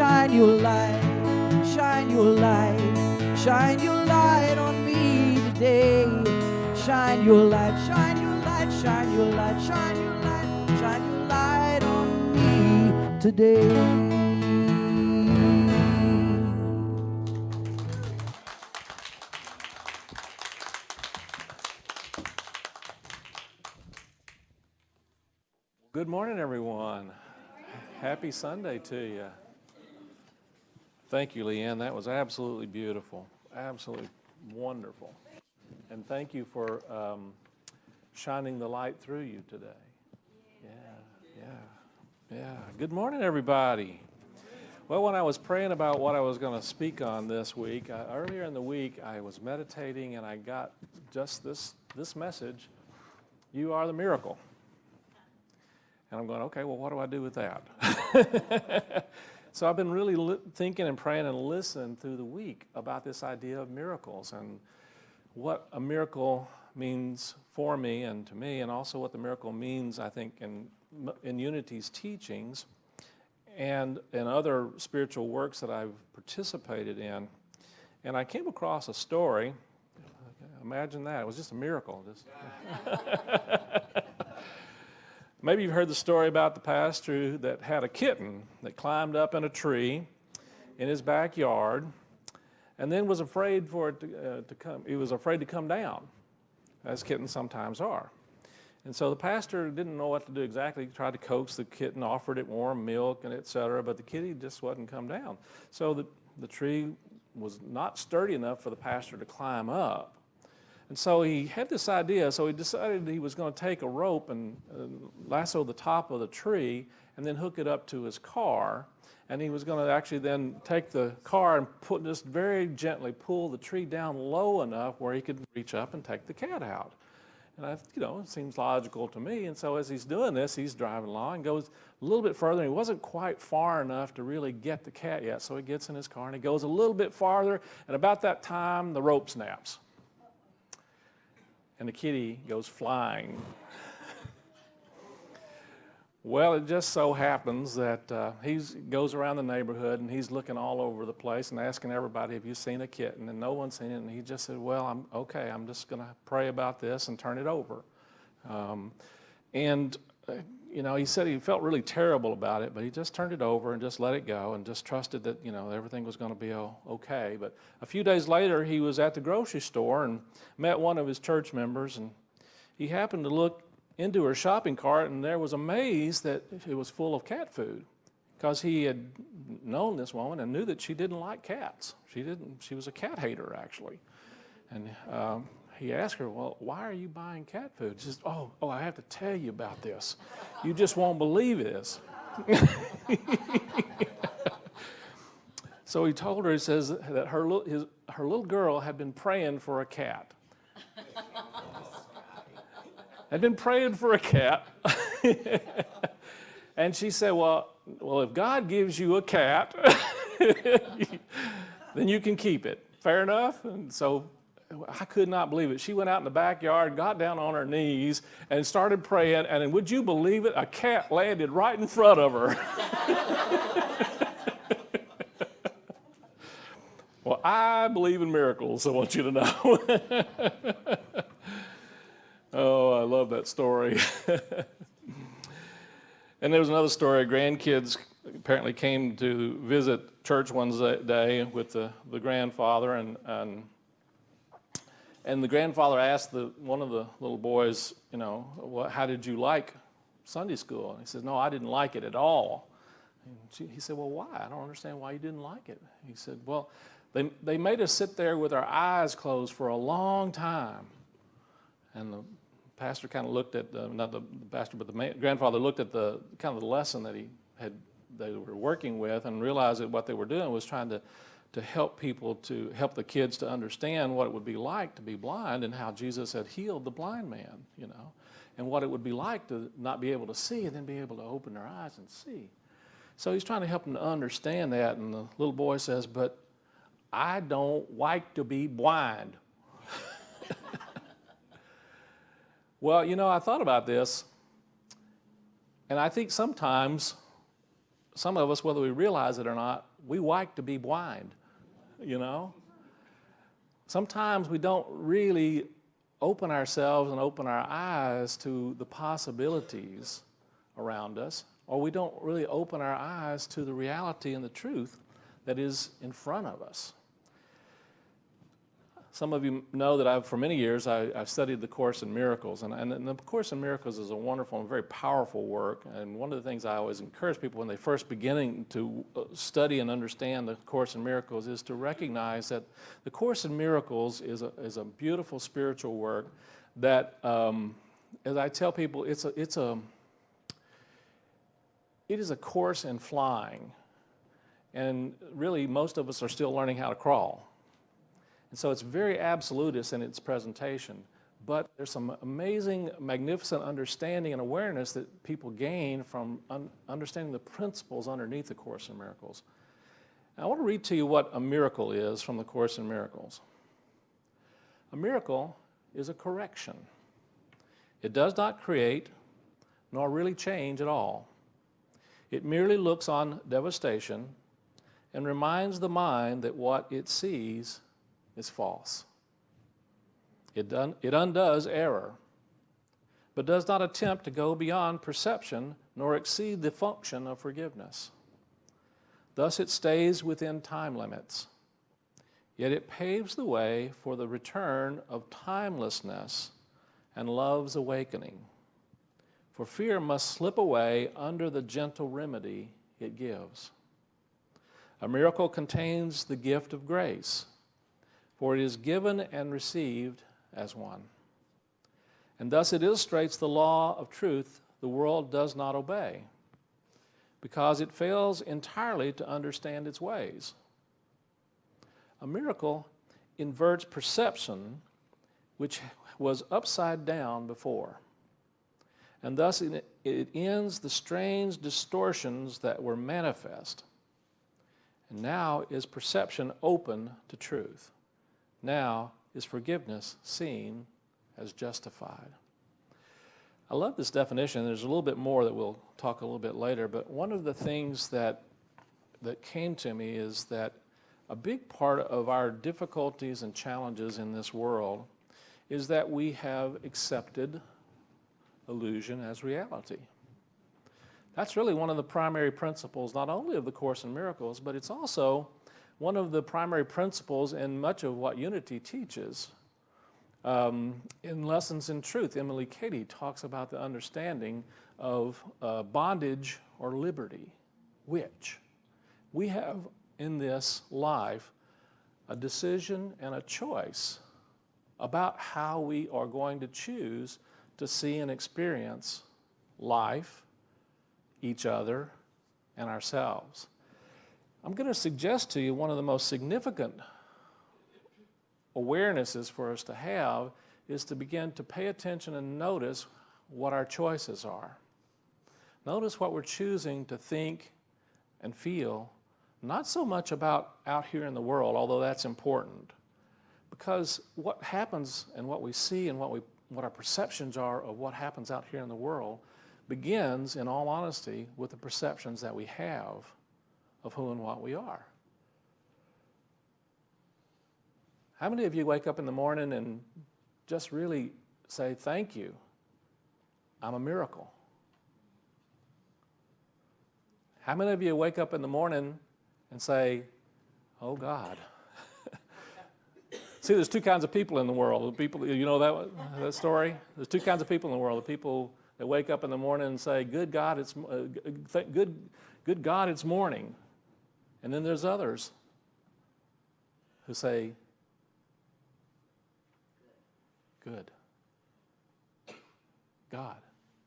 shine your light, shine your light, shine your light on me today. Shine your light, shine your light, shine your light, shine your light, shine your light on me today. Good morning, everyone. Happy Sunday to you. Thank you, Leanne. That was absolutely beautiful, absolutely wonderful. And thank you for shining the light through you today. Yeah. Good morning, everybody. Well, when I was praying about what I was going to speak on this week, earlier in the week, I was meditating and I got just this message: you are the miracle. And I'm going, okay, well, what do I do with that? So I've been really thinking and praying and listening through the week about this idea of miracles and what a miracle means for me and to me, and also what the miracle means, I think, in Unity's teachings and in other spiritual works that I've participated in. And I came across a story. Imagine that. It was just a miracle. Maybe you've heard the story about the pastor that had a kitten that climbed up in a tree in his backyard and then was afraid for it to come. He was afraid to come down, as kittens sometimes are. And so the pastor didn't know what to do exactly. He tried to coax the kitten, offered it warm milk and et cetera, but the kitty just wouldn't come down. So the tree was not sturdy enough for the pastor to climb up. And so he had this idea, so he decided he was going to take a rope and lasso the top of the tree and then hook it up to his car. And he was going to actually then take the car and just very gently pull the tree down low enough where he could reach up and take the cat out. And it seems logical to me. And so as he's doing this, he's driving along and goes a little bit further. And he wasn't quite far enough to really get the cat yet. So he gets in his car and he goes a little bit farther. And about that time, the rope snaps. And the kitty goes flying. Well, it just so happens that he goes around the neighborhood and he's looking all over the place and asking everybody, have you seen a kitten? And no one's seen it. And he just said, well, I'm just going to pray about this and turn it over. He said he felt really terrible about it, but he just turned it over and just let it go and just trusted that, everything was going to be okay. But a few days later, he was at the grocery store and met one of his church members, and he happened to look into her shopping cart, and there was amazed that it was full of cat food, because he had known this woman and knew that she didn't like cats. She was a cat hater, actually. And he asked her, well, why are you buying cat food? She says, oh, I have to tell you about this. You just won't believe this. So he told her, he says that her little girl had been praying for a cat. Had been praying for a cat. And she said, well, if God gives you a cat, then you can keep it. Fair enough? And so I could not believe it. She went out in the backyard, got down on her knees, and started praying, and would you believe it? A cat landed right in front of her. Well, I believe in miracles, I want you to know. Oh, I love that story. And there was another story. Grandkids apparently came to visit church one day with the grandfather, and the grandfather asked one of the little boys, how did you like Sunday school? And he says, no, I didn't like it at all. And he said, well, why? I don't understand why you didn't like it. He said, well, they made us sit there with our eyes closed for a long time. And the pastor kind of looked at, not the pastor, but the grandfather looked at the kind of the lesson that they were working with, and realized that what they were doing was trying to help the kids to understand what it would be like to be blind, and how Jesus had healed the blind man, and what it would be like to not be able to see and then be able to open their eyes and see. So he's trying to help them to understand that, and the little boy says, but I don't like to be blind. Well, I thought about this, and I think sometimes some of us, whether we realize it or not, we like to be blind, you know? Sometimes we don't really open ourselves and open our eyes to the possibilities around us, or we don't really open our eyes to the reality and the truth that is in front of us. Some of you know that for many years, I've studied the Course in Miracles, and the Course in Miracles is a wonderful and very powerful work, and one of the things I always encourage people when they first beginning to study and understand the Course in Miracles is to recognize that the Course in Miracles is a beautiful spiritual work that, as I tell people, it is a course in flying, and really most of us are still learning how to crawl. And so it's very absolutist in its presentation, but there's some amazing, magnificent understanding and awareness that people gain from understanding the principles underneath the Course in Miracles. Now, I want to read to you what a miracle is from the Course in Miracles. A miracle is a correction. It does not create, nor really change at all. It merely looks on devastation and reminds the mind that what it sees is false. It undoes error, but does not attempt to go beyond perception nor exceed the function of forgiveness. Thus it stays within time limits, yet it paves the way for the return of timelessness and love's awakening. For fear must slip away under the gentle remedy it gives. A miracle contains the gift of grace, for it is given and received as one. And thus it illustrates the law of truth the world does not obey, because it fails entirely to understand its ways. A miracle inverts perception, which was upside down before, and thus it ends the strange distortions that were manifest. And now is perception open to truth. Now is forgiveness seen as justified. I love this definition. There's a little bit more that we'll talk a little bit later, but one of the things that came to me is that a big part of our difficulties and challenges in this world is that we have accepted illusion as reality. That's really one of the primary principles, not only of the Course in Miracles, but it's also one of the primary principles in much of what Unity teaches. In Lessons in Truth, Emily Cady talks about the understanding of bondage or liberty, which we have in this life a decision and a choice about how we are going to choose to see and experience life, each other, and ourselves. I'm going to suggest to you one of the most significant awarenesses for us to have is to begin to pay attention and notice what our choices are. Notice what we're choosing to think and feel, not so much about out here in the world, although that's important, because what happens and what we see and what our perceptions are of what happens out here in the world begins, in all honesty, with the perceptions that we have of who and what we are. How many of you wake up in the morning and just really say, thank you, I'm a miracle? How many of you wake up in the morning and say, oh God? See, there's two kinds of people in the world. The people, you know that story? There's two kinds of people in the world. The people that wake up in the morning and say, good God, it's morning. And then there's others who say, good. God,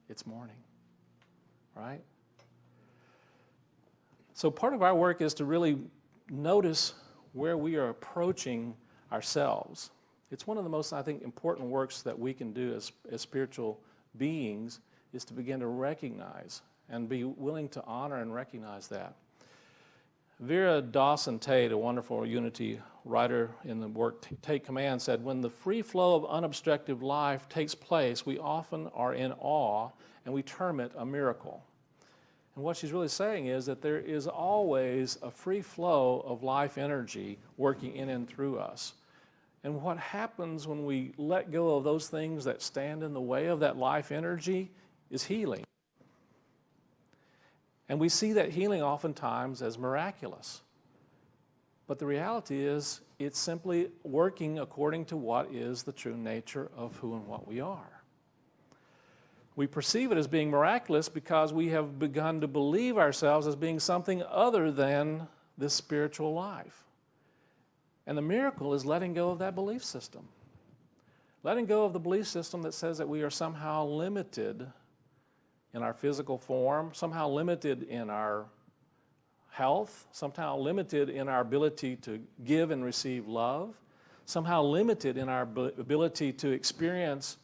it's morning, right? So part of our work is to really notice where we are approaching ourselves. It's one of the most, I think, important works that we can do as spiritual beings is to begin to recognize and be willing to honor and recognize that. Vera Dawson-Tate, a wonderful Unity writer in the work Take Command, said, when the free flow of unobstructed life takes place, we often are in awe and we term it a miracle. And what she's really saying is that there is always a free flow of life energy working in and through us. And what happens when we let go of those things that stand in the way of that life energy is healing. And we see that healing oftentimes as miraculous. But the reality is, it's simply working according to what is the true nature of who and what we are. We perceive it as being miraculous because we have begun to believe ourselves as being something other than this spiritual life. And the miracle is letting go of that belief system. Letting go of the belief system that says that we are somehow limited in our physical form, somehow limited in our health, somehow limited in our ability to give and receive love, somehow limited in our ability to experience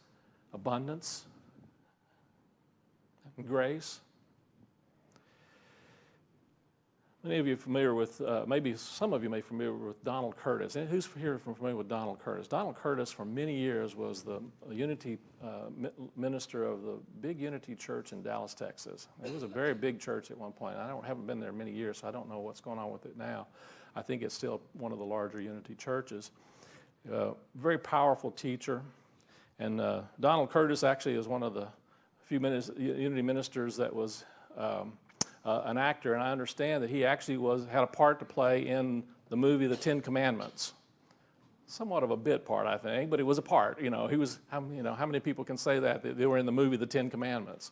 abundance and grace. Many of you are familiar with, maybe some of you may be familiar with Donald Curtis. And who's here familiar with Donald Curtis? Donald Curtis for many years was the Unity minister of the big Unity church in Dallas, Texas. It was a very big church at one point. Haven't been there many years, so I don't know what's going on with it now. I think it's still one of the larger Unity churches. Very powerful teacher. And Donald Curtis actually is one of the few Unity ministers that was an actor, and I understand that he actually had a part to play in the movie The Ten Commandments. Somewhat of a bit part, I think, but it was a part. He was, how many people can say that they were in the movie The Ten Commandments?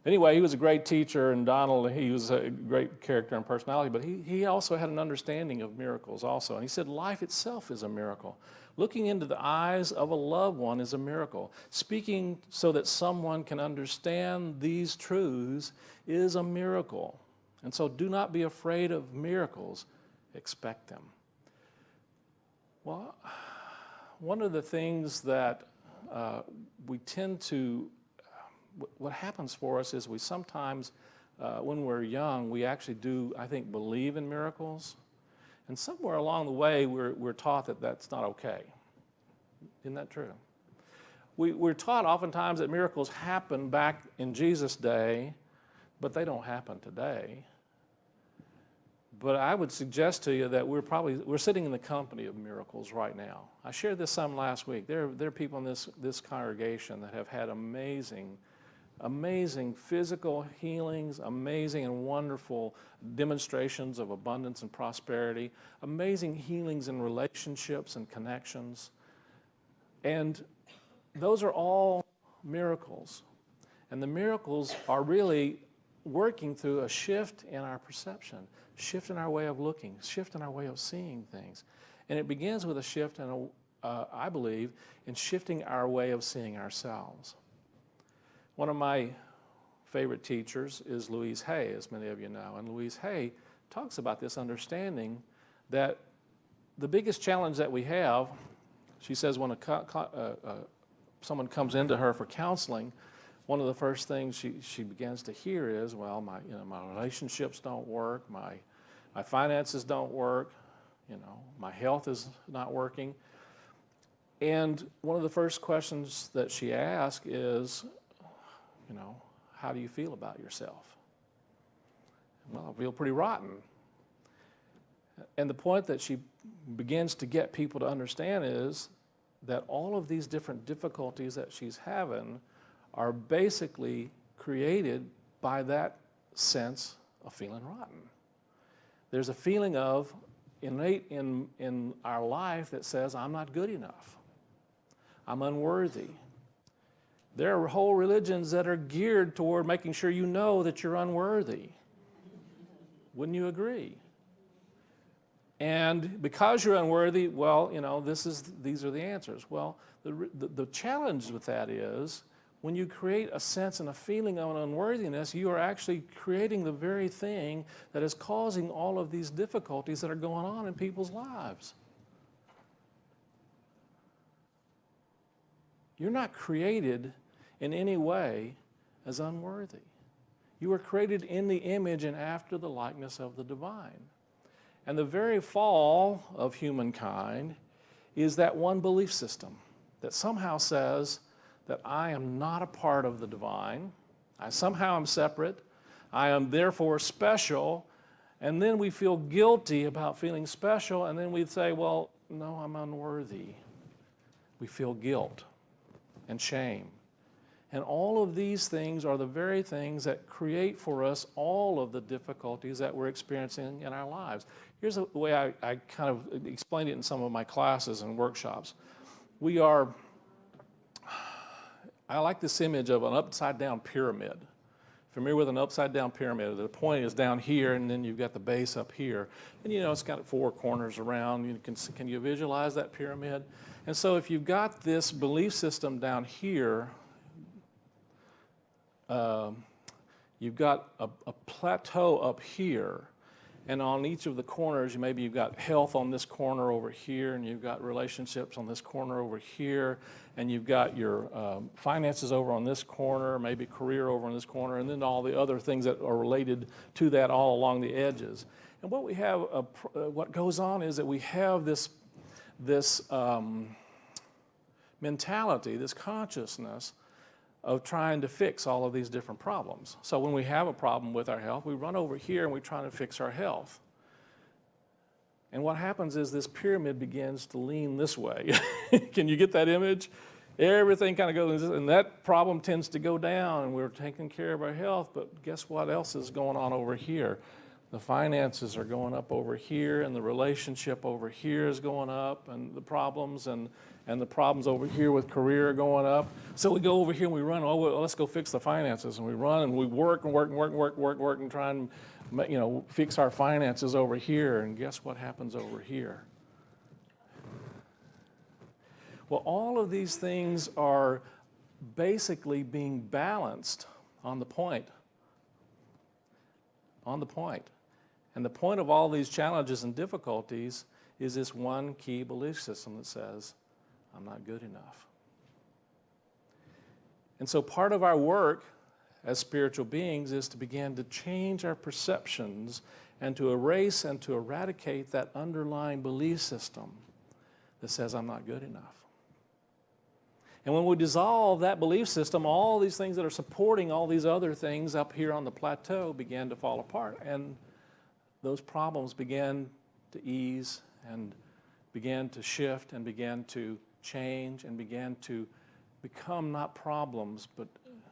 Anyway, he was a great teacher, and Donald, he was a great character and personality, but he also had an understanding of miracles also. And he said life itself is a miracle. Looking into the eyes of a loved one is a miracle. Speaking so that someone can understand these truths is a miracle. And so do not be afraid of miracles, expect them. Well, one of the things that we tend to, what happens for us is we sometimes, when we're young, we actually do, I think, believe in miracles. And somewhere along the way, we're taught that that's not okay. Isn't that true? We're taught oftentimes that miracles happen back in Jesus' day, but they don't happen today. But I would suggest to you that we're sitting in the company of miracles right now. I shared this some last week. There are people in this congregation that have had amazing physical healings, amazing and wonderful demonstrations of abundance and prosperity, amazing healings in relationships and connections. And those are all miracles. And the miracles are really working through a shift in our perception, shift in our way of looking, shift in our way of seeing things. And it begins with a shift, I believe, in shifting our way of seeing ourselves. One of my favorite teachers is Louise Hay, as many of you know. And Louise Hay talks about this understanding that the biggest challenge that we have, she says when someone comes into her for counseling, one of the first things she begins to hear is, well, my relationships don't work, my finances don't work, my health is not working. And one of the first questions that she asks is, how do you feel about yourself? Well, I feel pretty rotten. And the point that she begins to get people to understand is that all of these different difficulties that she's having are basically created by that sense of feeling rotten. There's a feeling of innate in our life that says, I'm not good enough. I'm unworthy. There are whole religions that are geared toward making sure you know that you're unworthy. Wouldn't you agree? And because you're unworthy, well, these are the answers. Well, the challenge with that is when you create a sense and a feeling of unworthiness, you are actually creating the very thing that is causing all of these difficulties that are going on in people's lives. You're not created in any way as unworthy. You were created in the image and after the likeness of the divine. And the very fall of humankind is that one belief system that somehow says that I am not a part of the divine. I somehow am separate. I am therefore special. And then we feel guilty about feeling special, and then we'd say, well, no, I'm unworthy. We feel guilt and shame. And all of these things are the very things that create for us all of the difficulties that we're experiencing in our lives. Here's the way I kind of explained it in some of my classes and workshops. I like this image of an upside down pyramid. Familiar with an upside down pyramid? The point is down here, and then you've got the base up here. And you know, it's got 4 corners around. Can you visualize that pyramid? And so if you've got this belief system down here, you've got a plateau up here, and on each of the corners, maybe you've got health on this corner over here, and you've got relationships on this corner over here, and you've got your finances over on this corner, maybe career over on this corner, and then all the other things that are related to that all along the edges. And what we have, what goes on is that we have this mentality, this consciousness of trying to fix all of these different problems. So when we have a problem with our health, we run over here and we try to fix our health. And what happens is this pyramid begins to lean this way. Can you get that image? Everything kind of goes, and that problem tends to go down, and we're taking care of our health, but guess what else is going on over here? The finances are going up over here, and the relationship over here is going up, and the problems and the problems over here with career are going up. So we go over here and we run, oh, well, let's go fix the finances. And we run and we work and try and, you know, fix our finances over here. And guess what happens over here? Well, all of these things are basically being balanced on the point. On the point. And the point of all these challenges and difficulties is this one key belief system that says, I'm not good enough. And so part of our work as spiritual beings is to begin to change our perceptions and to erase and to eradicate that underlying belief system that says I'm not good enough. And when we dissolve that belief system, all these things that are supporting all these other things up here on the plateau begin to fall apart, and those problems began to ease and began to shift and began to change and began to become not problems, but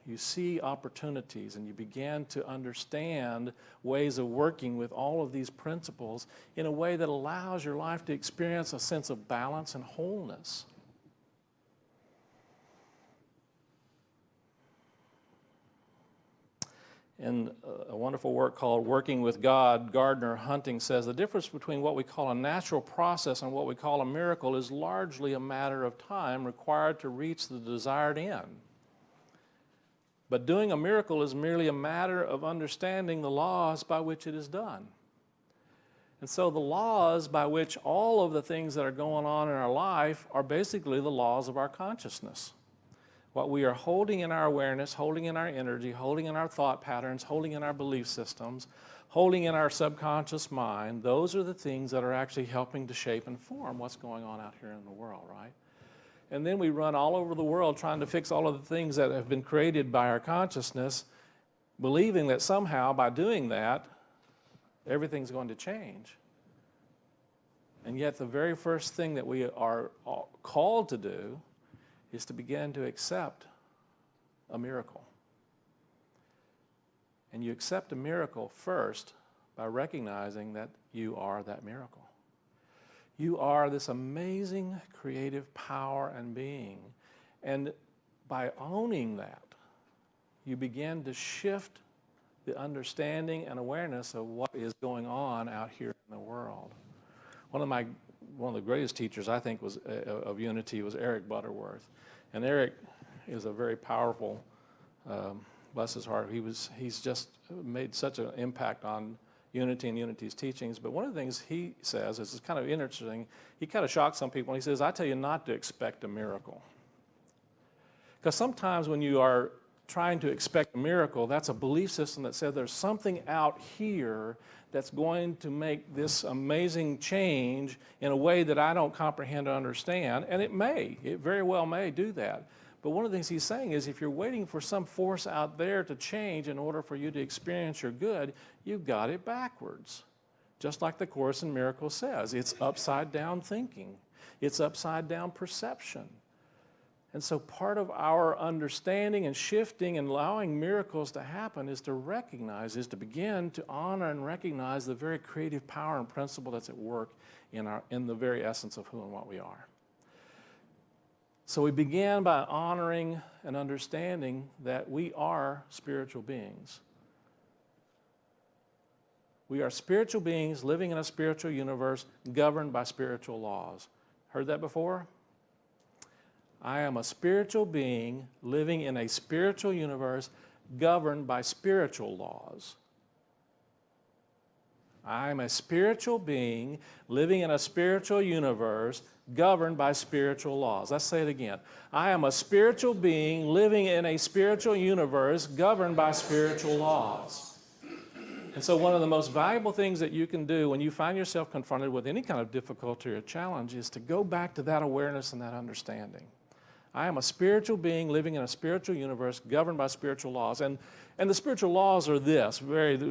you see opportunities, and you began to understand ways of working with all of these principles in a way that allows your life to experience a sense of balance and wholeness. In a wonderful work called Working with God, Gardner Hunting says the difference between what we call a natural process and what we call a miracle is largely a matter of time required to reach the desired end. But doing a miracle is merely a matter of understanding the laws by which it is done. And so the laws by which all of the things that are going on in our life are basically the laws of our consciousness. What we are holding in our awareness, holding in our energy, holding in our thought patterns, holding in our belief systems, holding in our subconscious mind, those are the things that are actually helping to shape and form what's going on out here in the world, right? And then we run all over the world trying to fix all of the things that have been created by our consciousness, believing that somehow by doing that, everything's going to change. And yet the very first thing that we are called to do is to begin to accept a miracle. And you accept a miracle first by recognizing that you are that miracle. You are this amazing creative power and being. And by owning that, you begin to shift the understanding and awareness of what is going on out here in the world. One of the greatest teachers, I think, of unity was Eric Butterworth. And Eric is a very powerful, bless his heart, he's just made such an impact on unity and unity's teachings. But one of the things he says is kind of interesting. He kind of shocks some people. And he says, I tell you not to expect a miracle. Because sometimes when you are trying to expect a miracle, that's a belief system that says there's something out here that's going to make this amazing change in a way that I don't comprehend or understand, and it very well may do that. But one of the things he's saying is if you're waiting for some force out there to change in order for you to experience your good, you've got it backwards. Just like the Course in Miracles says, it's upside down thinking. It's upside down perception. And so part of our understanding and shifting and allowing miracles to happen is to recognize, is to begin to honor and recognize the very creative power and principle that's at work in the very essence of who and what we are. So we began by honoring and understanding that we are spiritual beings. We are spiritual beings living in a spiritual universe governed by spiritual laws. Heard that before? I am a spiritual being living in a spiritual universe governed by spiritual laws. I am a spiritual being living in a spiritual universe governed by spiritual laws. Let's say it again. I am a spiritual being living in a spiritual universe governed by spiritual laws. And so one of the most valuable things that you can do when you find yourself confronted with any kind of difficulty or challenge is to go back to that awareness and that understanding. I am a spiritual being living in a spiritual universe governed by spiritual laws. And the spiritual laws are this,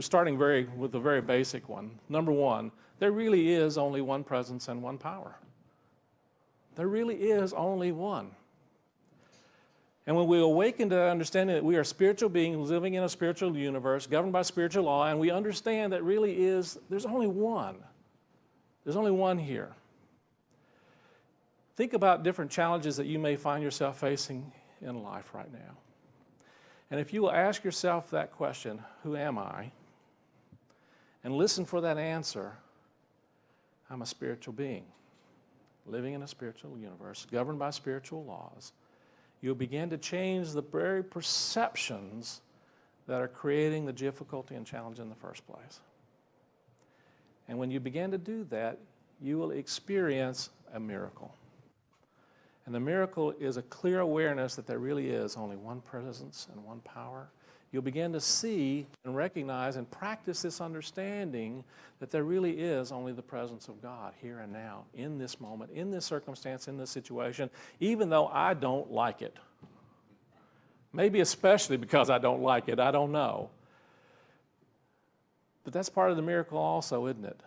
starting with the very basic one. Number one, there really is only one presence and one power. There really is only one. And when we awaken to that understanding that we are spiritual beings living in a spiritual universe governed by spiritual law, and we understand that there's only one. There's only one here. Think about different challenges that you may find yourself facing in life right now. And if you will ask yourself that question, who am I? And listen for that answer, I'm a spiritual being, living in a spiritual universe, governed by spiritual laws. You'll begin to change the very perceptions that are creating the difficulty and challenge in the first place. And when you begin to do that, you will experience a miracle. And the miracle is a clear awareness that there really is only one presence and one power. You'll begin to see and recognize and practice this understanding that there really is only the presence of God here and now, in this moment, in this circumstance, in this situation, even though I don't like it. Maybe especially because I don't like it, I don't know. But that's part of the miracle also, isn't it?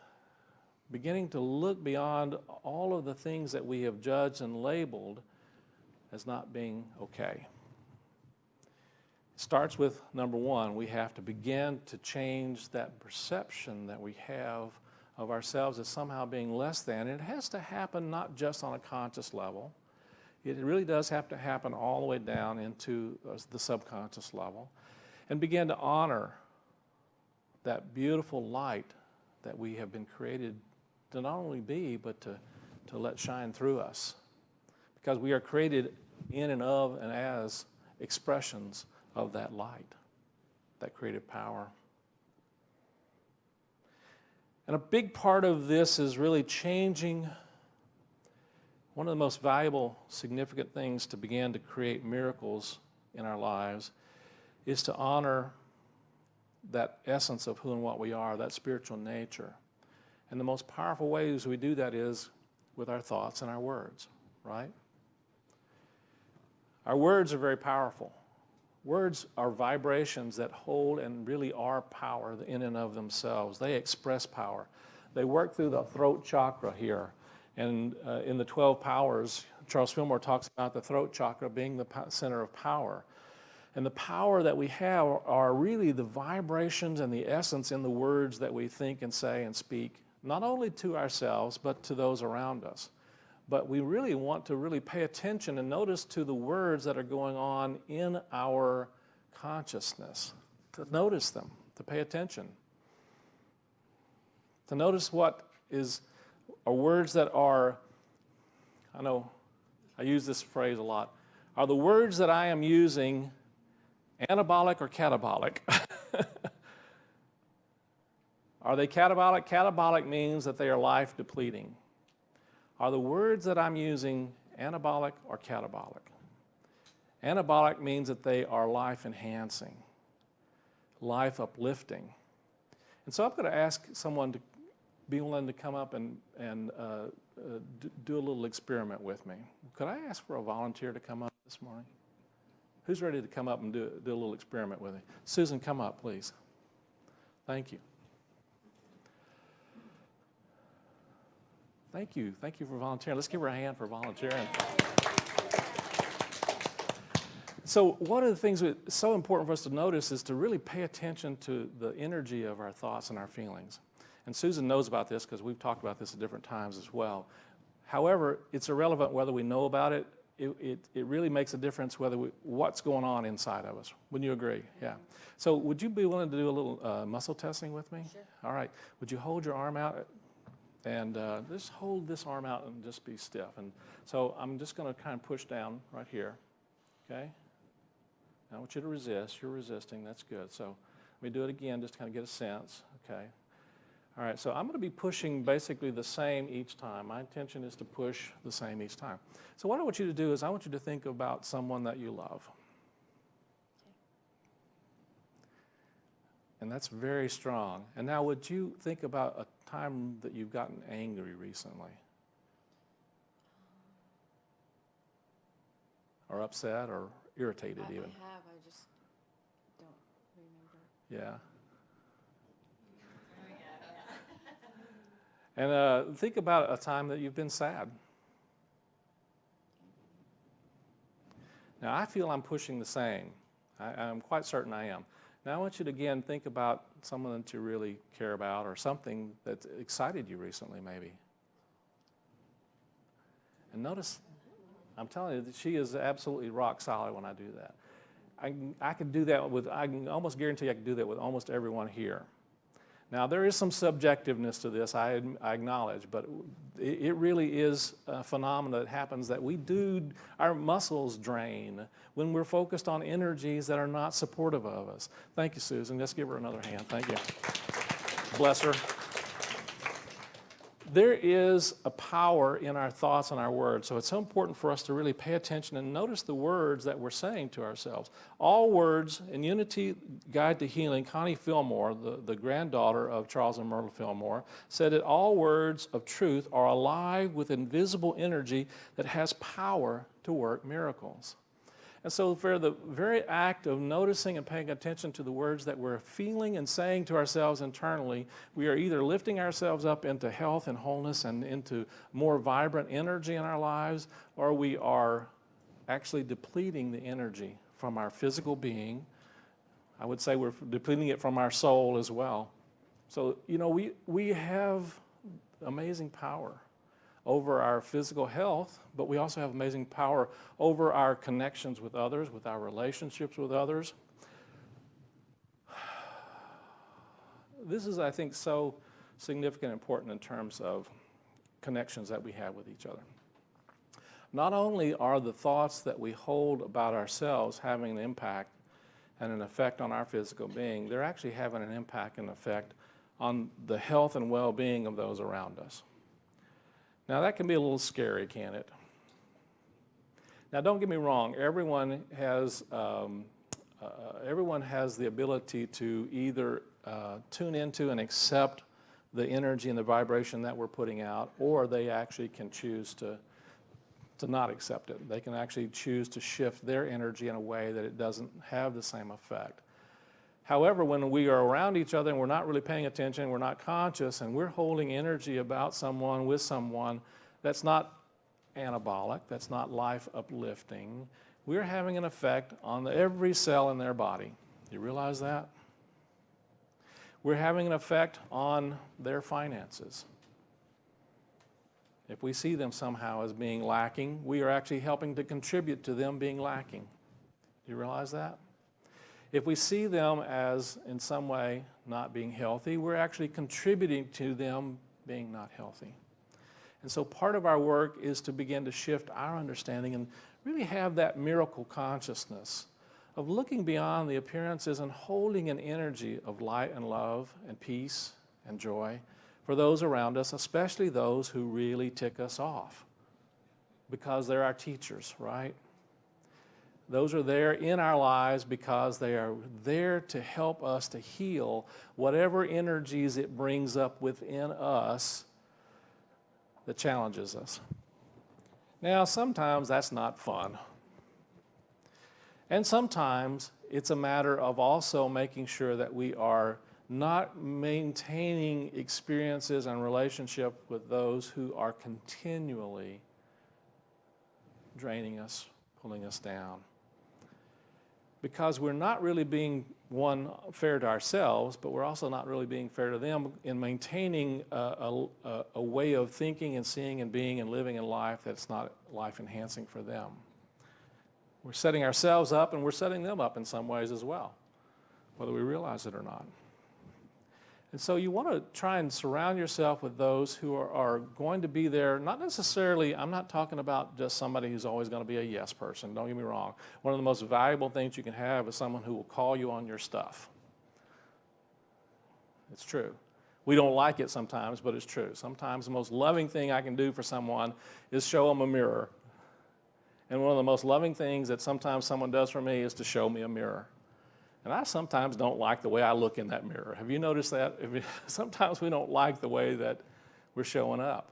Beginning to look beyond all of the things that we have judged and labeled as not being okay. It starts with number one, we have to begin to change that perception that we have of ourselves as somehow being less than. And it has to happen not just on a conscious level. It really does have to happen all the way down into the subconscious level and begin to honor that beautiful light that we have been created to not only be, but to let shine through us. Because we are created in and of and as expressions of that light, that creative power. And a big part of this is really changing. One of the most valuable, significant things to begin to create miracles in our lives is to honor that essence of who and what we are, that spiritual nature. And the most powerful ways we do that is with our thoughts and our words, right? Our words are very powerful. Words are vibrations that hold and really are power in and of themselves. They express power. They work through the throat chakra here. And in the 12 powers, Charles Fillmore talks about the throat chakra being the center of power. And the power that we have are really the vibrations and the essence in the words that we think and say and speak, not only to ourselves, but to those around us. But we really want to really pay attention and notice to the words that are going on in our consciousness, to notice them, to pay attention, to notice what are words that are, I know I use this phrase a lot, are the words that I am using anabolic or catabolic? Are they catabolic? Catabolic means that they are life depleting. Are the words that I'm using anabolic or catabolic? Anabolic means that they are life enhancing, life uplifting. And so I'm going to ask someone to be willing to come up and do a little experiment with me. Could I ask for a volunteer to come up this morning? Who's ready to come up and do a little experiment with me? Susan, come up, please. Thank you. Thank you. Thank you for volunteering. Let's give her a hand for volunteering. So one of the things that's so important for us to notice is to really pay attention to the energy of our thoughts and our feelings. And Susan knows about this because we've talked about this at different times as well. However, it's irrelevant whether we know about it. It really makes a difference what's going on inside of us. Wouldn't you agree? Yeah. So would you be willing to do a little muscle testing with me? Sure. All right. Would you hold your arm out and just hold this arm out and just be stiff? And so I'm just going to kind of push down right here. Okay. I want you to resist. You're resisting. That's good. So let me do it again just to kind of get a sense. Okay. All right. So I'm going to be pushing basically the same each time. My intention is to push the same each time. So what I want you to do is I want you to think about someone that you love. And that's very strong. And now would you think about a time that you've gotten angry recently? Or upset or irritated even? I have, I just don't remember. Yeah. And think about a time that you've been sad. Now, I feel I'm pushing the same. I'm quite certain I am. Now, I want you to, again, think about someone that you really care about or something that excited you recently, maybe. And notice, I'm telling you that she is absolutely rock solid when I do that. I can do that with, I can almost guarantee I can do that with almost everyone here. Now, there is some subjectiveness to this, I acknowledge, but it really is a phenomenon that happens that our muscles drain when we're focused on energies that are not supportive of us. Thank you, Susan. Let's give her another hand. Thank you. Bless her. There is a power in our thoughts and our words, so it's so important for us to really pay attention and notice the words that we're saying to ourselves. All words in Unity Guide to Healing, Connie Fillmore, the granddaughter of Charles and Myrtle Fillmore, said that all words of truth are alive with invisible energy that has power to work miracles. And so for the very act of noticing and paying attention to the words that we're feeling and saying to ourselves internally, we are either lifting ourselves up into health and wholeness and into more vibrant energy in our lives, or we are actually depleting the energy from our physical being. I would say we're depleting it from our soul as well. So, you know, we have amazing power over our physical health, but we also have amazing power over our connections with others, with our relationships with others. This is, I think, so significant and important in terms of connections that we have with each other. Not only are the thoughts that we hold about ourselves having an impact and an effect on our physical being, they're actually having an impact and effect on the health and well-being of those around us. Now, that can be a little scary, can't it? Now, don't get me wrong. Everyone has the ability to either tune into and accept the energy and the vibration that we're putting out, or they actually can choose to not accept it. They can actually choose to shift their energy in a way that it doesn't have the same effect. However, when we are around each other and we're not really paying attention, we're not conscious, and we're holding energy about someone, with someone, that's not anabolic, that's not life uplifting, we're having an effect on every cell in their body. You realize that? We're having an effect on their finances. If we see them somehow as being lacking, we are actually helping to contribute to them being lacking. Do you realize that? If we see them as, in some way, not being healthy, we're actually contributing to them being not healthy. And so part of our work is to begin to shift our understanding and really have that miracle consciousness of looking beyond the appearances and holding an energy of light and love and peace and joy for those around us, especially those who really tick us off, because they're our teachers, right? Those are there in our lives because they are there to help us to heal whatever energies it brings up within us that challenges us. Now, sometimes that's not fun. And sometimes it's a matter of also making sure that we are not maintaining experiences and relationship with those who are continually draining us, pulling us down. Because we're not really being, one, fair to ourselves, but we're also not really being fair to them in maintaining a way of thinking and seeing and being and living in life that's not life-enhancing for them. We're setting ourselves up and we're setting them up in some ways as well, whether we realize it or not. And so you want to try and surround yourself with those who are going to be there, not necessarily, I'm not talking about just somebody who's always going to be a yes person, don't get me wrong. One of the most valuable things you can have is someone who will call you on your stuff. It's true. We don't like it sometimes, but it's true. Sometimes the most loving thing I can do for someone is show them a mirror. And one of the most loving things that sometimes someone does for me is to show me a mirror. And I sometimes don't like the way I look in that mirror. Have you noticed that? Sometimes we don't like the way that we're showing up.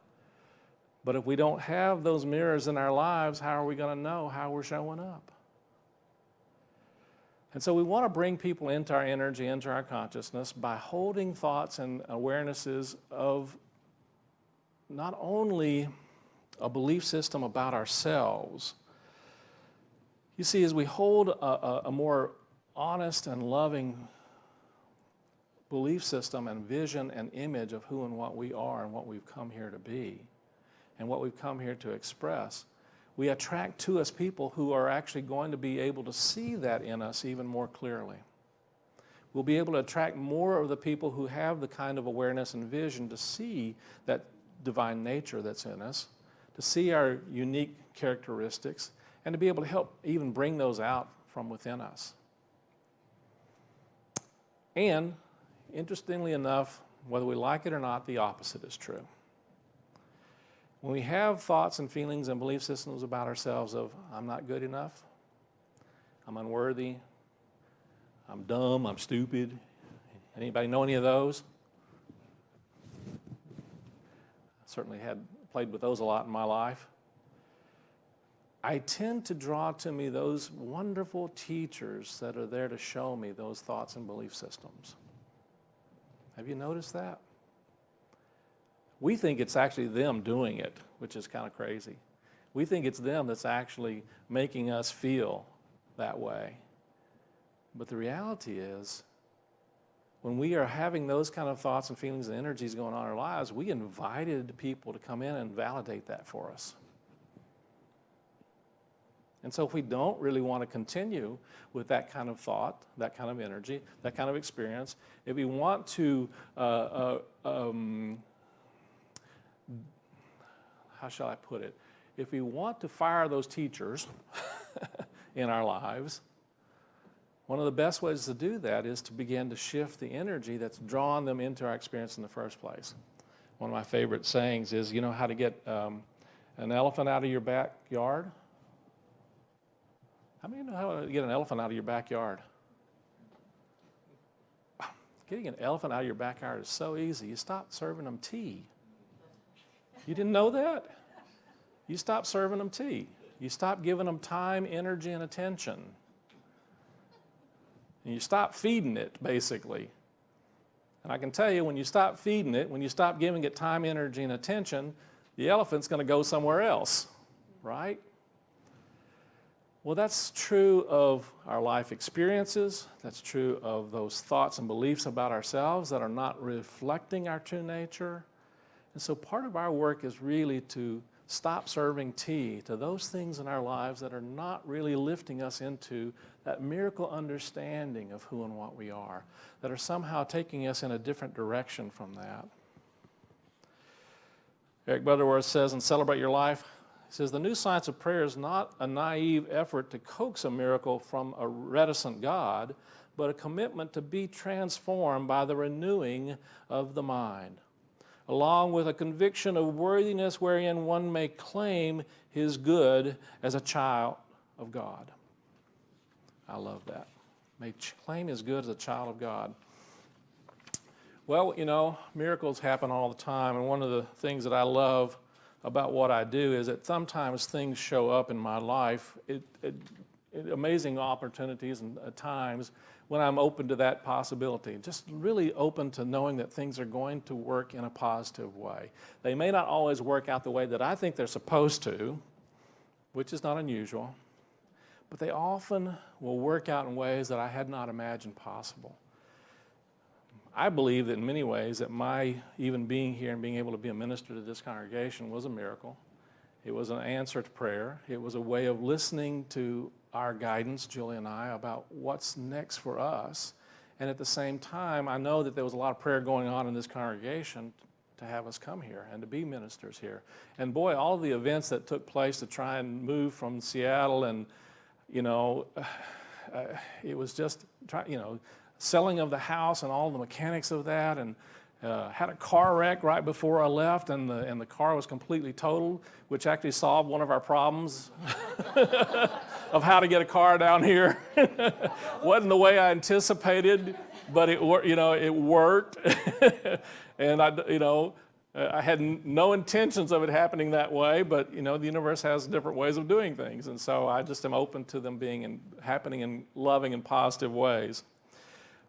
But if we don't have those mirrors in our lives, how are we going to know how we're showing up? And so we want to bring people into our energy, into our consciousness by holding thoughts and awarenesses of not only a belief system about ourselves. You see, as we hold a more honest and loving belief system and vision and image of who and what we are and what we've come here to be and what we've come here to express, we attract to us people who are actually going to be able to see that in us even more clearly. We'll be able to attract more of the people who have the kind of awareness and vision to see that divine nature that's in us, to see our unique characteristics, and to be able to help even bring those out from within us. And, interestingly enough, whether we like it or not, the opposite is true. When we have thoughts and feelings and belief systems about ourselves of, I'm not good enough, I'm unworthy, I'm dumb, I'm stupid, anybody know any of those? I certainly played with those a lot in my life. I tend to draw to me those wonderful teachers that are there to show me those thoughts and belief systems. Have you noticed that? We think it's actually them doing it, which is kind of crazy. We think it's them that's actually making us feel that way. But the reality is, when we are having those kind of thoughts and feelings and energies going on in our lives, we invited people to come in and validate that for us. And so if we don't really want to continue with that kind of thought, that kind of energy, that kind of experience, if we want to, how shall I put it? If we want to fire those teachers in our lives, one of the best ways to do that is to begin to shift the energy that's drawn them into our experience in the first place. One of my favorite sayings is, you know how to get an elephant out of your backyard? How many know how to get an elephant out of your backyard? Getting an elephant out of your backyard is so easy. You stop serving them tea. You didn't know that? You stop serving them tea. You stop giving them time, energy, and attention. And you stop feeding it, basically. And I can tell you, when you stop feeding it, when you stop giving it time, energy, and attention, the elephant's going to go somewhere else, right? Well, that's true of our life experiences. That's true of those thoughts and beliefs about ourselves that are not reflecting our true nature. And so part of our work is really to stop serving tea to those things in our lives that are not really lifting us into that miracle understanding of who and what we are, that are somehow taking us in a different direction from that. Eric Butterworth says in Celebrate Your Life, he says, the new science of prayer is not a naive effort to coax a miracle from a reticent God, but a commitment to be transformed by the renewing of the mind, along with a conviction of worthiness wherein one may claim his good as a child of God. I love that. May claim his good as a child of God. Well, you know, miracles happen all the time, and one of the things that I love about what I do is that sometimes things show up in my life. amazing opportunities and times when I'm open to that possibility. Just really open to knowing that things are going to work in a positive way. They may not always work out the way that I think they're supposed to, which is not unusual, but they often will work out in ways that I had not imagined possible. I believe that in many ways that my even being here and being able to be a minister to this congregation was a miracle. It was an answer to prayer. It was a way of listening to our guidance, Julie and I, about what's next for us. And at the same time, I know that there was a lot of prayer going on in this congregation to have us come here and to be ministers here. And boy, all of the events that took place to try and move from Seattle and, it was just, selling of the house and all the mechanics of that, and had a car wreck right before I left, and the car was completely totaled, which actually solved one of our problems of how to get a car down here. Wasn't the way I anticipated, but it worked. And I had no intentions of it happening that way, but the universe has different ways of doing things, and so I just am open to them happening in loving and positive ways.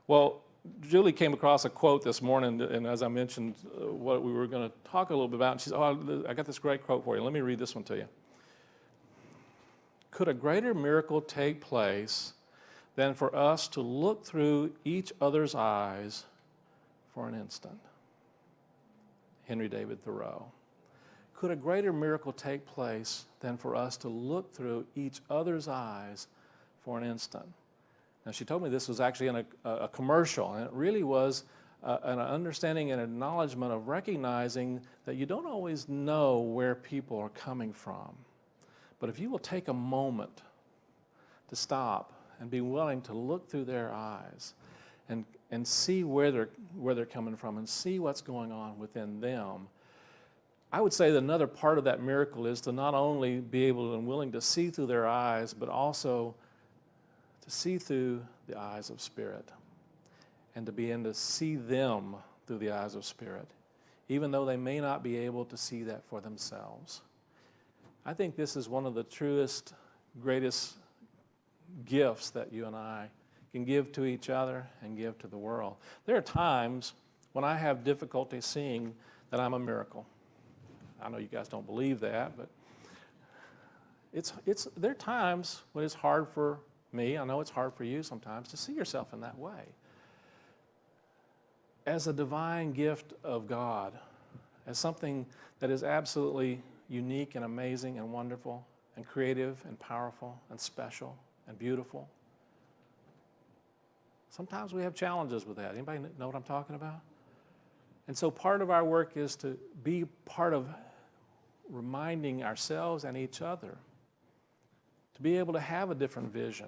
Well, Julie came across a quote this morning, and as I mentioned, what we were going to talk a little bit about, and she said, "Oh, I got this great quote for you. Let me read this one to you. Could a greater miracle take place than for us to look through each other's eyes for an instant?" Henry David Thoreau. Could a greater miracle take place than for us to look through each other's eyes for an instant? Now, she told me this was actually in a commercial, and it really was an understanding and acknowledgement of recognizing that you don't always know where people are coming from. But if you will take a moment to stop and be willing to look through their eyes and see where they're coming from and see what's going on within them, I would say that another part of that miracle is to not only be able and willing to see through their eyes, but also to see through the eyes of spirit and to begin to see them through the eyes of spirit, even though they may not be able to see that for themselves. I think this is one of the truest, greatest gifts that you and I can give to each other and give to the world. There are times when I have difficulty seeing that I'm a miracle. I know you guys don't believe that, but there are times when it's hard for me, I know it's hard for you sometimes, to see yourself in that way. As a divine gift of God, as something that is absolutely unique and amazing and wonderful and creative and powerful and special and beautiful. Sometimes we have challenges with that. Anybody know what I'm talking about? And so part of our work is to be part of reminding ourselves and each other to be able to have a different vision,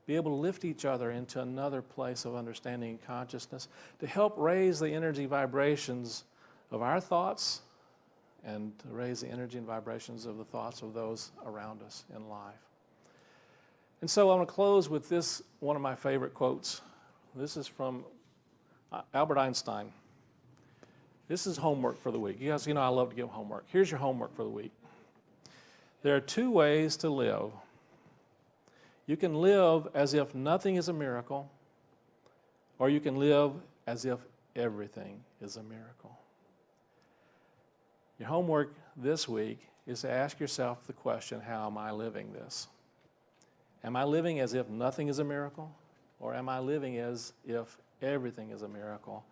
be able to lift each other into another place of understanding and consciousness, to help raise the energy vibrations of our thoughts and to raise the energy and vibrations of the thoughts of those around us in life. And so I want to close with this, one of my favorite quotes. This is from Albert Einstein. This is homework for the week. You guys, I love to give homework. Here's your homework for the week. There are two ways to live. You can live as if nothing is a miracle, or you can live as if everything is a miracle. Your homework this week is to ask yourself the question, how am I living this? Am I living as if nothing is a miracle, or am I living as if everything is a miracle?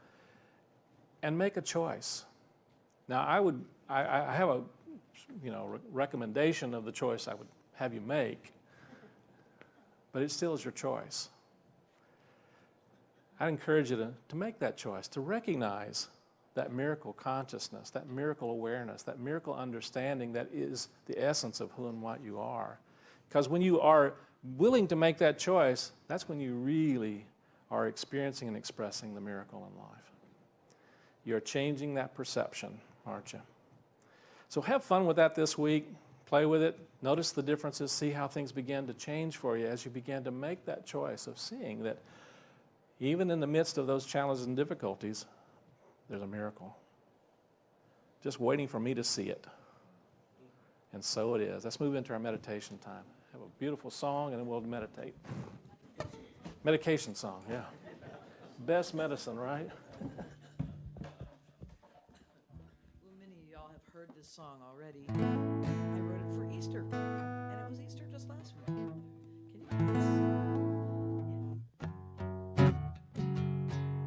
And make a choice. Now, I have a recommendation of the choice I would have you make, but it still is your choice. I'd encourage you to make that choice, to recognize that miracle consciousness, that miracle awareness, that miracle understanding that is the essence of who and what you are. Because when you are willing to make that choice, that's when you really are experiencing and expressing the miracle in life. You're changing that perception, aren't you? So have fun with that this week. Play with it. Notice the differences. See how things begin to change for you as you begin to make that choice of seeing that even in the midst of those challenges and difficulties, there's a miracle. Just waiting for me to see it. And so it is. Let's move into our meditation time. have a beautiful song, and then we'll meditate. Medication song, yeah. Best medicine, right? Well, many of y'all have heard this song already. I wrote it for Easter, and it was Easter just last week. Can you guess?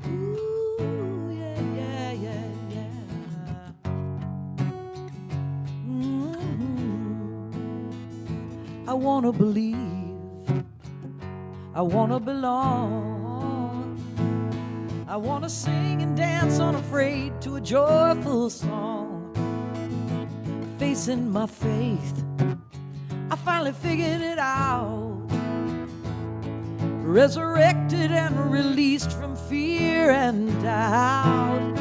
Ooh, yeah, yeah, yeah, yeah. I want to believe. I want to belong. I want to sing and dance unafraid to a joyful song. Facing my faith, I finally figured it out. Resurrected and released from fear and doubt.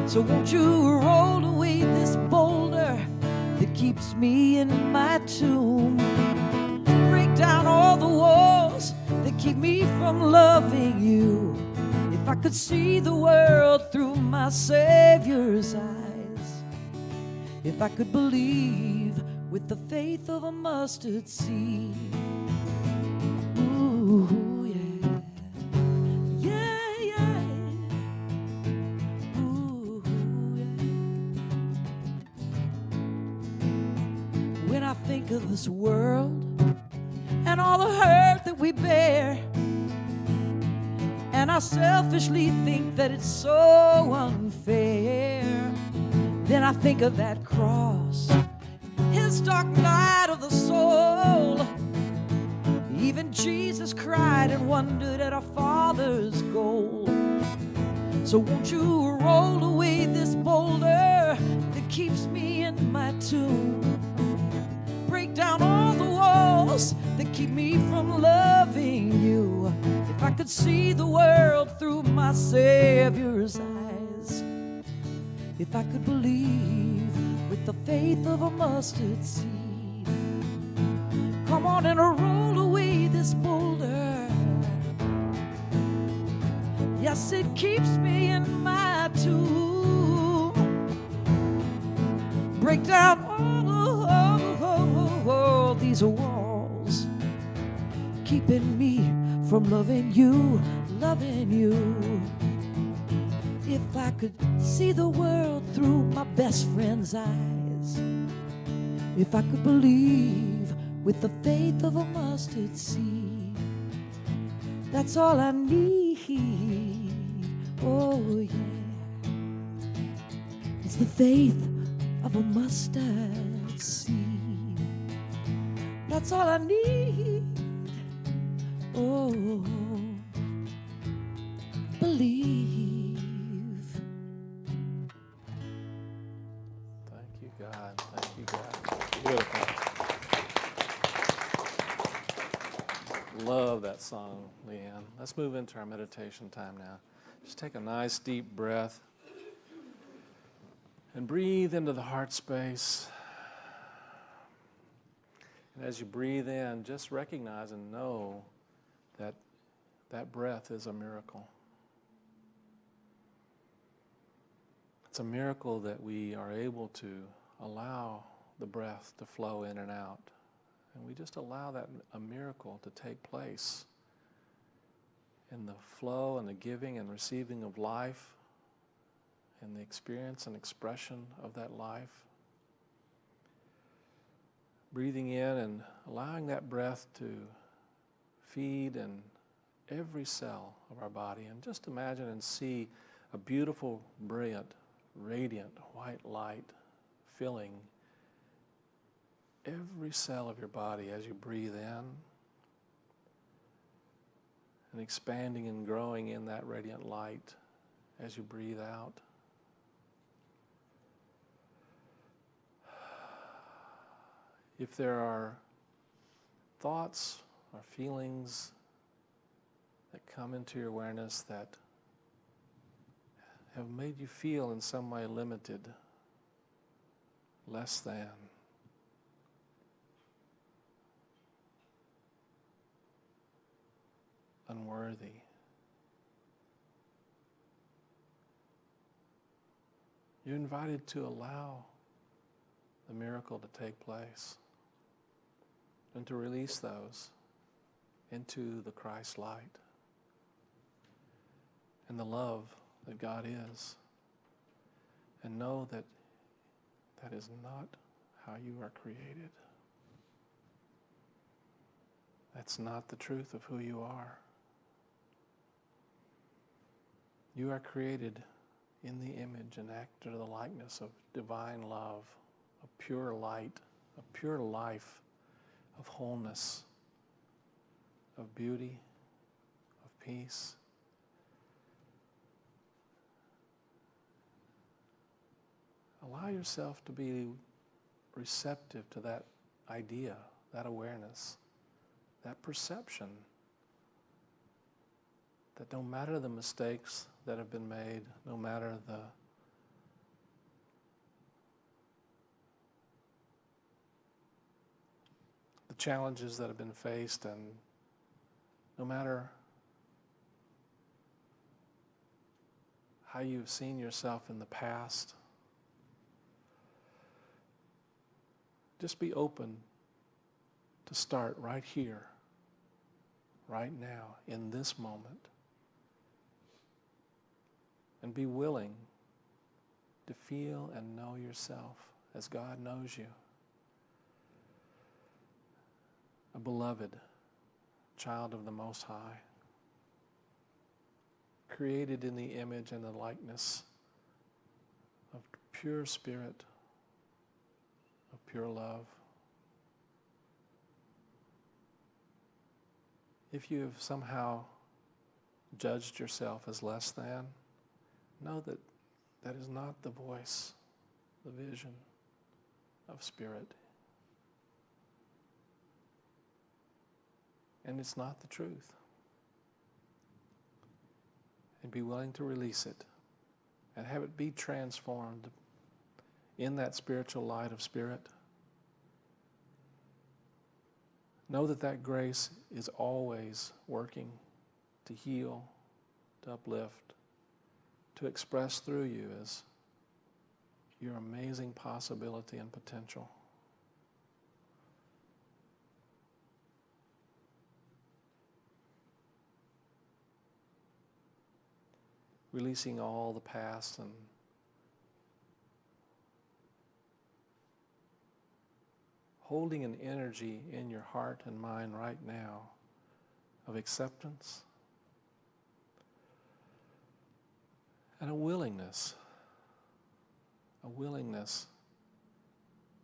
So won't you roll away this boulder that keeps me in my tomb? Break down all the walls that keep me from loving you. If I could see the world through my Savior's eyes, if I could believe with the faith of a mustard seed. Ooh, yeah. Yeah, yeah. Ooh, yeah. When I think of this world and all the hurt that we bear, and I selfishly think that it's so unfair, then I think of that cross, his dark night of the soul. Even Jesus cried and wondered at our Father's goal. So won't you roll away this boulder that keeps me in my tomb? Break down all the walls that keep me from loving you. If I could see the world through my Savior's eyes, if I could believe with the faith of a mustard seed. Come on and roll away this boulder. Yes, it keeps me in my tomb. Break down all these walls, keeping me from loving you, loving you. If I could see the world through my best friend's eyes, if I could believe with the faith of a mustard seed, that's all I need. Oh yeah, it's the faith of a mustard seed. That's all I need. Oh, believe. Thank you, God. Thank you, God. Beautiful. Love that song, Leanne. Let's move into our meditation time now. Just take a nice deep breath and breathe into the heart space. And as you breathe in, just recognize and know that that breath is a miracle. It's a miracle that we are able to allow the breath to flow in and out. And we just allow that a miracle to take place in the flow and the giving and receiving of life, and the experience and expression of that life. Breathing in and allowing that breath to feed in every cell of our body. And just imagine and see a beautiful, brilliant, radiant white light filling every cell of your body as you breathe in, and expanding and growing in that radiant light as you breathe out. If there are thoughts or feelings that come into your awareness that have made you feel in some way limited, less than, unworthy, you're invited to allow the miracle to take place. and to release those into the Christ light and the love that God is. And know that that is not how you are created. That's not the truth of who you are. You are created in the image and after the likeness of divine love, of pure light, of pure life, of wholeness, of beauty, of peace. Allow yourself to be receptive to that idea, that awareness, that perception that no matter the mistakes that have been made, no matter the challenges that have been faced, and no matter how you've seen yourself in the past, just be open to start right here, right now, in this moment. And be willing to feel and know yourself as God knows you. A beloved child of the Most High, created in the image and the likeness of pure spirit, of pure love. If you have somehow judged yourself as less than, know that that is not the voice, the vision of Spirit. And it's not the truth. And be willing to release it and have it be transformed in that spiritual light of Spirit. Know that that grace is always working to heal, to uplift, to express through you as your amazing possibility and potential. Releasing all the past and holding an energy in your heart and mind right now of acceptance and a willingness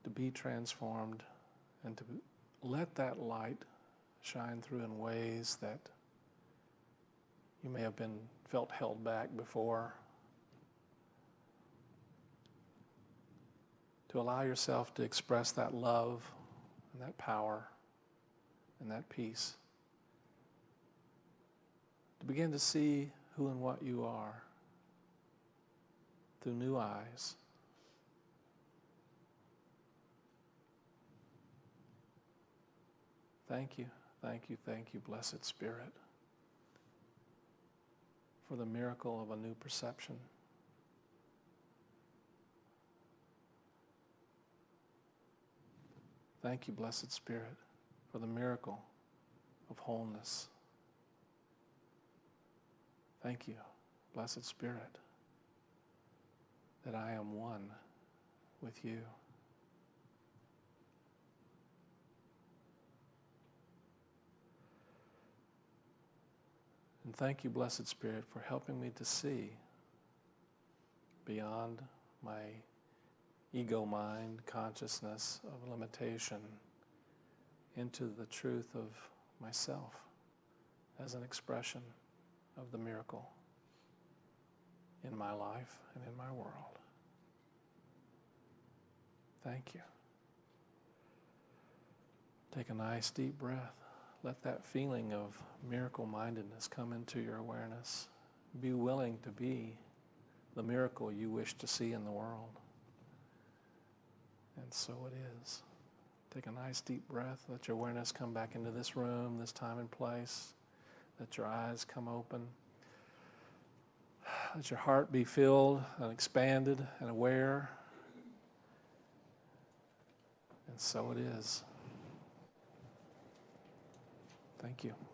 to be transformed and to let that light shine through in ways that you may have felt held back before. To allow yourself to express that love and that power and that peace. To begin to see who and what you are through new eyes. Thank you, Blessed Spirit, for the miracle of a new perception. Thank you, Blessed Spirit, for the miracle of wholeness. Thank you, Blessed Spirit, that I am one with you. And thank you, Blessed Spirit, for helping me to see beyond my ego mind consciousness of limitation into the truth of myself as an expression of the miracle in my life and in my world. Thank you. Take a nice deep breath. Let that feeling of miracle-mindedness come into your awareness. Be willing to be the miracle you wish to see in the world. And so it is. Take a nice deep breath. Let your awareness come back into this room, this time and place. Let your eyes come open. Let your heart be filled and expanded and aware. And so it is. Thank you.